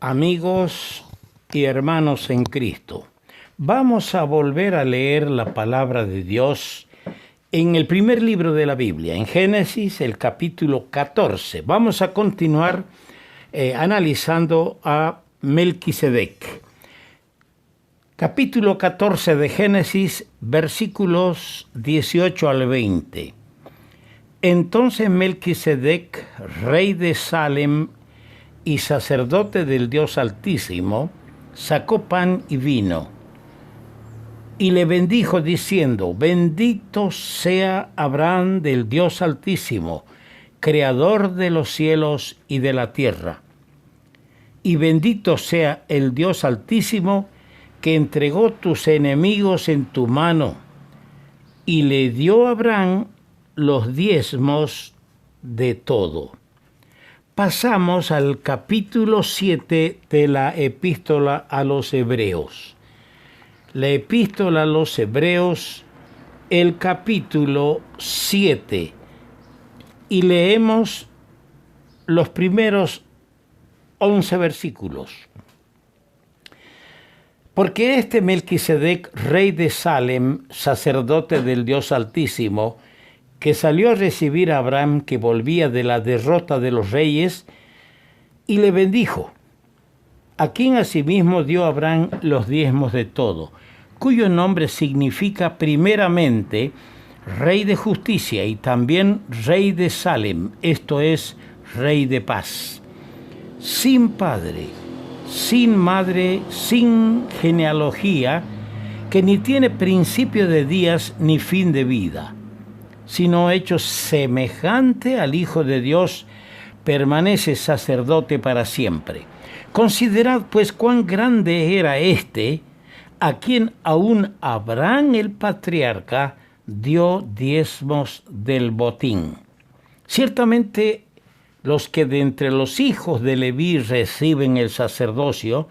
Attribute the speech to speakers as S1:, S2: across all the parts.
S1: Amigos y hermanos en Cristo, vamos a volver a leer la palabra de Dios en el primer libro de la Biblia, en Génesis, el capítulo 14. Vamos a continuar analizando a Melquisedec. Capítulo 14 de Génesis, versículos 18 al 20. Entonces Melquisedec, rey de Salem y sacerdote del Dios Altísimo, sacó pan y vino, y le bendijo diciendo: Bendito sea Abraham del Dios Altísimo, creador de los cielos y de la tierra. Y bendito sea el Dios Altísimo, que entregó tus enemigos en tu mano. Y le dio a Abraham los diezmos de todo. Pasamos al capítulo 7 de la Epístola a los Hebreos. La Epístola a los Hebreos, el capítulo 7. Y leemos los primeros 11 versículos. Porque este Melquisedec, rey de Salem, sacerdote del Dios Altísimo, que salió a recibir a Abraham, que volvía de la derrota de los reyes, y le bendijo, a quien asimismo dio a Abraham los diezmos de todo, cuyo nombre significa primeramente Rey de Justicia y también Rey de Salem, esto es, Rey de Paz, sin padre, sin madre, sin genealogía, que ni tiene principio de días ni fin de vida, sino hecho semejante al Hijo de Dios, permanece sacerdote para siempre. Considerad pues cuán grande era éste, a quien aún Abraham el patriarca dio diezmos del botín. Ciertamente los que de entre los hijos de Leví reciben el sacerdocio,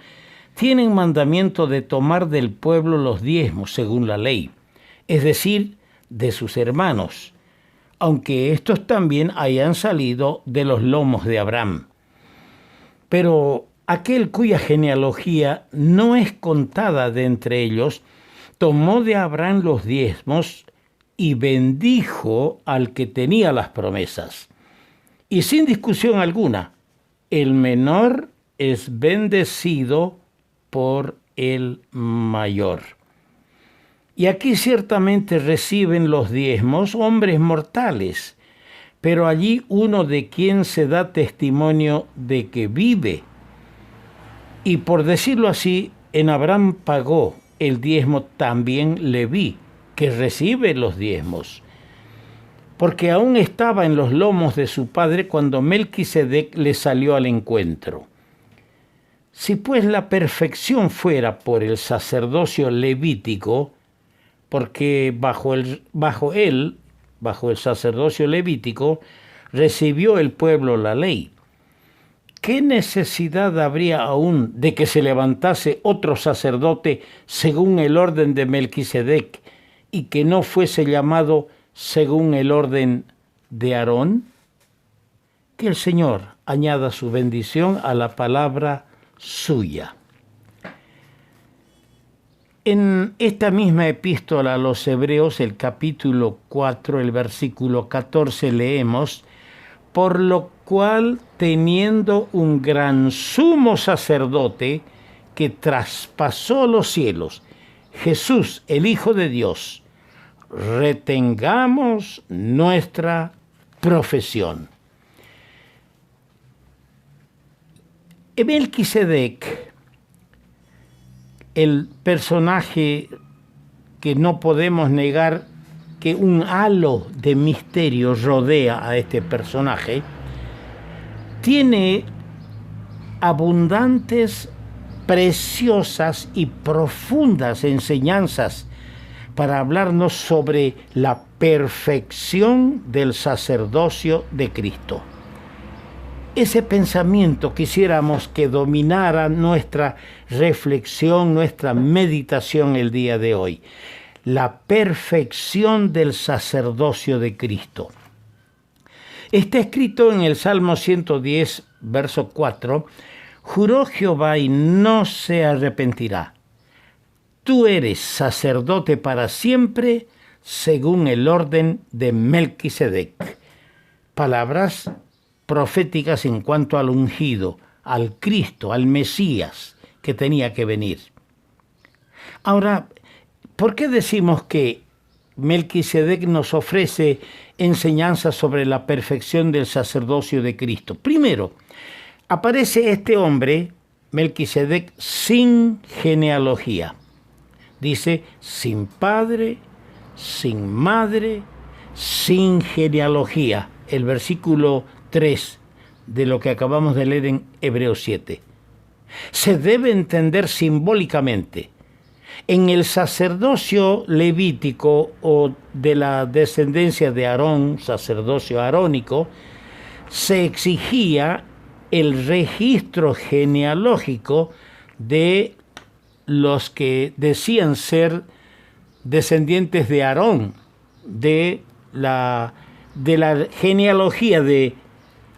S1: tienen mandamiento de tomar del pueblo los diezmos según la ley, es decir, de sus hermanos, aunque estos también hayan salido de los lomos de Abraham. Pero aquel cuya genealogía no es contada de entre ellos, tomó de Abraham los diezmos y bendijo al que tenía las promesas. Y sin discusión alguna, el menor es bendecido por el mayor. Y aquí ciertamente reciben los diezmos hombres mortales, pero allí uno de quien se da testimonio de que vive. Y por decirlo así, en Abraham pagó el diezmo también Leví, que recibe los diezmos, porque aún estaba en los lomos de su padre cuando Melquisedec le salió al encuentro. Si pues la perfección fuera por el sacerdocio levítico, porque bajo el sacerdocio levítico, recibió el pueblo la ley, ¿qué necesidad habría aún de que se levantase otro sacerdote según el orden de Melquisedec y que no fuese llamado según el orden de Aarón? Que el Señor añada su bendición a la palabra suya. En esta misma epístola a los Hebreos, el capítulo 4, el versículo 14, leemos: por lo cual, teniendo un gran sumo sacerdote que traspasó los cielos, Jesús, el Hijo de Dios, retengamos nuestra profesión. Melquisedec, el personaje que no podemos negar que un halo de misterio rodea a este personaje, tiene abundantes, preciosas y profundas enseñanzas para hablarnos sobre la perfección del sacerdocio de Cristo. Ese pensamiento quisiéramos que dominara nuestra reflexión, nuestra meditación el día de hoy. La perfección del sacerdocio de Cristo. Está escrito en el Salmo 110, verso 4, Juró Jehová y no se arrepentirá: tú eres sacerdote para siempre, según el orden de Melquisedec. Palabras proféticas en cuanto al ungido, al Cristo, al Mesías que tenía que venir. Ahora, ¿por qué decimos que Melquisedec nos ofrece enseñanzas sobre la perfección del sacerdocio de Cristo? Primero, aparece este hombre, Melquisedec, sin genealogía. Dice, sin padre, sin madre, sin genealogía. El versículo 3 de lo que acabamos de leer en Hebreos 7. Se debe entender simbólicamente. En el sacerdocio levítico o de la descendencia de Aarón, sacerdocio arónico, se exigía el registro genealógico de los que decían ser descendientes de Aarón, de la genealogía de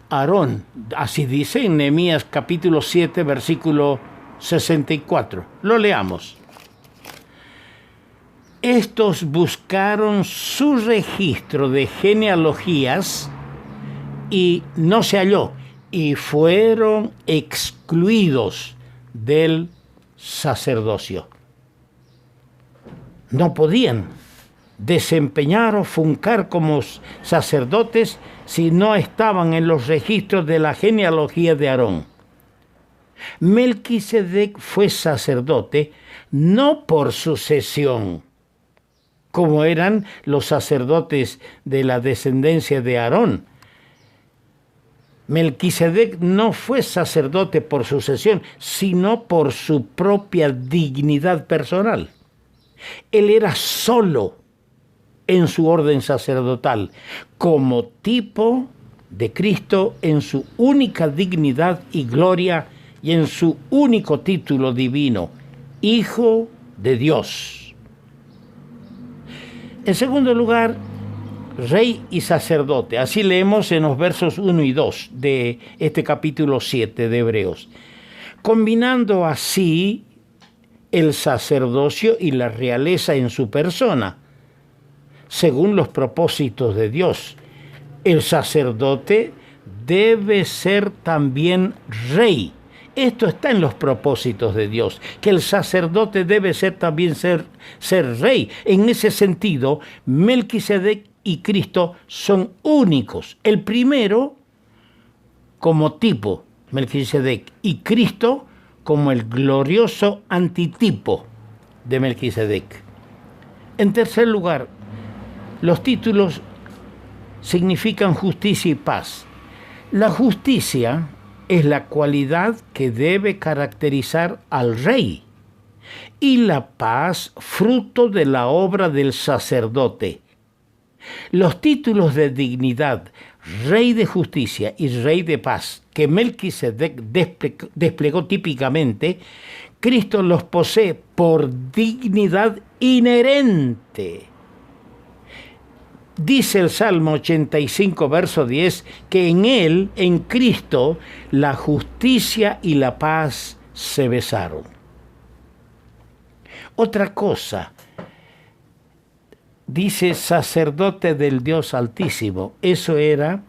S1: Aarón. Así dice en Nehemías capítulo 7, versículo 64. Lo leamos. Estos buscaron su registro de genealogías y no se halló, y fueron excluidos del sacerdocio. No podían desempeñar o funcar como sacerdotes si no estaban en los registros de la genealogía de Aarón. Melquisedec fue sacerdote no por sucesión, como eran los sacerdotes de la descendencia de Aarón. Melquisedec no fue sacerdote por sucesión, sino por su propia dignidad personal. Él era solo en su orden sacerdotal, como tipo de Cristo en su única dignidad y gloria y en su único título divino, Hijo de Dios. En segundo lugar, rey y sacerdote. Así leemos en los versos 1 y 2 de este capítulo 7 de Hebreos. Combinando así el sacerdocio y la realeza en su persona, según los propósitos de Dios. El sacerdote debe ser también rey. Esto está en los propósitos de Dios, que el sacerdote debe ser también ser rey. En ese sentido, Melquisedec y Cristo son únicos. El primero como tipo, Melquisedec, y Cristo como el glorioso antitipo de Melquisedec. En tercer lugar, los títulos significan justicia y paz. La justicia es la cualidad que debe caracterizar al rey, y la paz, fruto de la obra del sacerdote. Los títulos de dignidad, rey de justicia y rey de paz, que Melquisedec desplegó típicamente, Cristo los posee por dignidad inherente. Dice el Salmo 85, verso 10, que en Él, en Cristo, la justicia y la paz se besaron. Otra cosa, dice sacerdote del Dios Altísimo. Eso era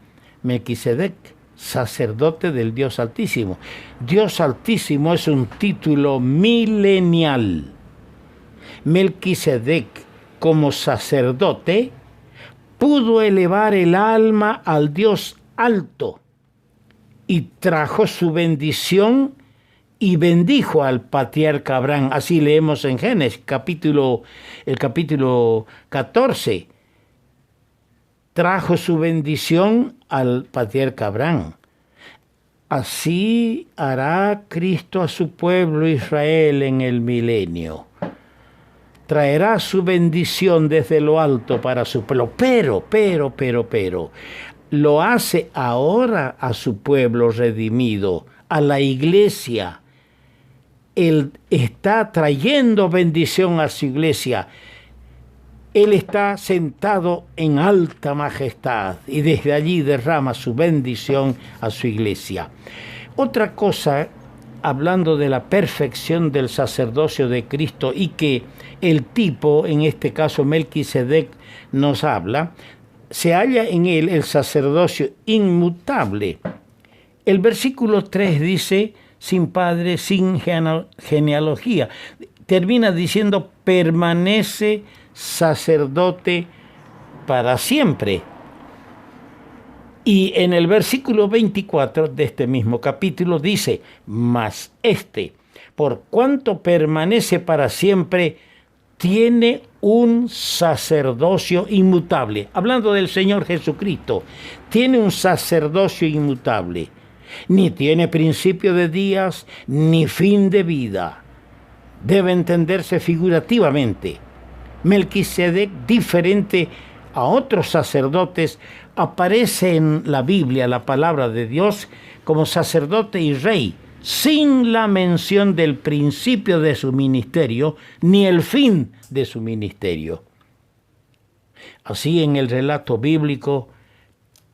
S1: Melquisedec, sacerdote del Dios Altísimo. Dios Altísimo es un título milenial. Melquisedec, como sacerdote, pudo elevar el alma al Dios alto y trajo su bendición y bendijo al patriarca Abraham. Así leemos en Génesis, el capítulo 14. Trajo su bendición al patriarca Abraham. Así hará Cristo a su pueblo Israel en el milenio. Traerá su bendición desde lo alto para su pueblo. Pero, lo hace ahora a su pueblo redimido, a la iglesia. Él está trayendo bendición a su iglesia. Él está sentado en alta majestad y desde allí derrama su bendición a su iglesia. Otra cosa hablando de la perfección del sacerdocio de Cristo y que el tipo, en este caso Melquisedec, nos habla, se halla en él el sacerdocio inmutable. El versículo 3 dice, sin padre, sin genealogía. Termina diciendo, permanece sacerdote para siempre. Y en el versículo 24 de este mismo capítulo dice, mas por cuanto permanece para siempre, tiene un sacerdocio inmutable. Hablando del Señor Jesucristo, tiene un sacerdocio inmutable. Ni tiene principio de días, ni fin de vida. Debe entenderse figurativamente. Melquisedec, diferente a otros sacerdotes, aparece en la Biblia, la palabra de Dios, como sacerdote y rey, sin la mención del principio de su ministerio, ni el fin de su ministerio. Así, en el relato bíblico,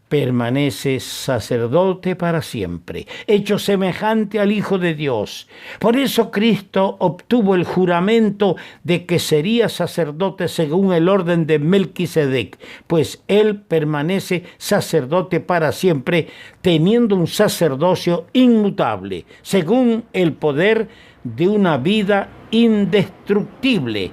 S1: permanece sacerdote para siempre, hecho semejante al Hijo de Dios. Por eso Cristo obtuvo el juramento de que sería sacerdote según el orden de Melquisedec, pues él permanece sacerdote para siempre, teniendo un sacerdocio inmutable, según el poder de una vida indestructible.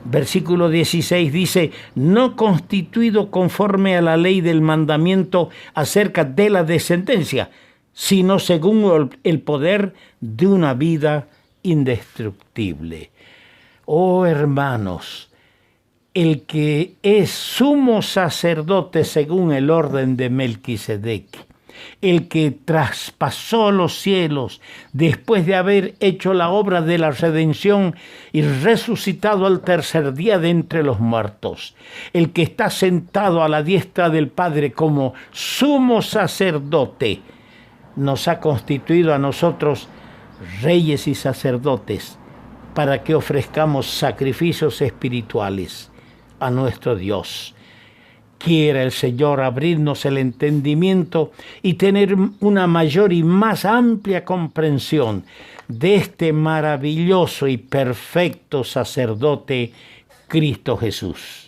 S1: Versículo 16 dice, no constituido conforme a la ley del mandamiento acerca de la descendencia, sino según el poder de una vida indestructible. Oh hermanos, el que es sumo sacerdote según el orden de Melquisedec, el que traspasó los cielos después de haber hecho la obra de la redención y resucitado al tercer día de entre los muertos, el que está sentado a la diestra del Padre como sumo sacerdote, nos ha constituido a nosotros reyes y sacerdotes para que ofrezcamos sacrificios espirituales a nuestro Dios. Quiera el Señor abrirnos el entendimiento y tener una mayor y más amplia comprensión de este maravilloso y perfecto sacerdote, Cristo Jesús.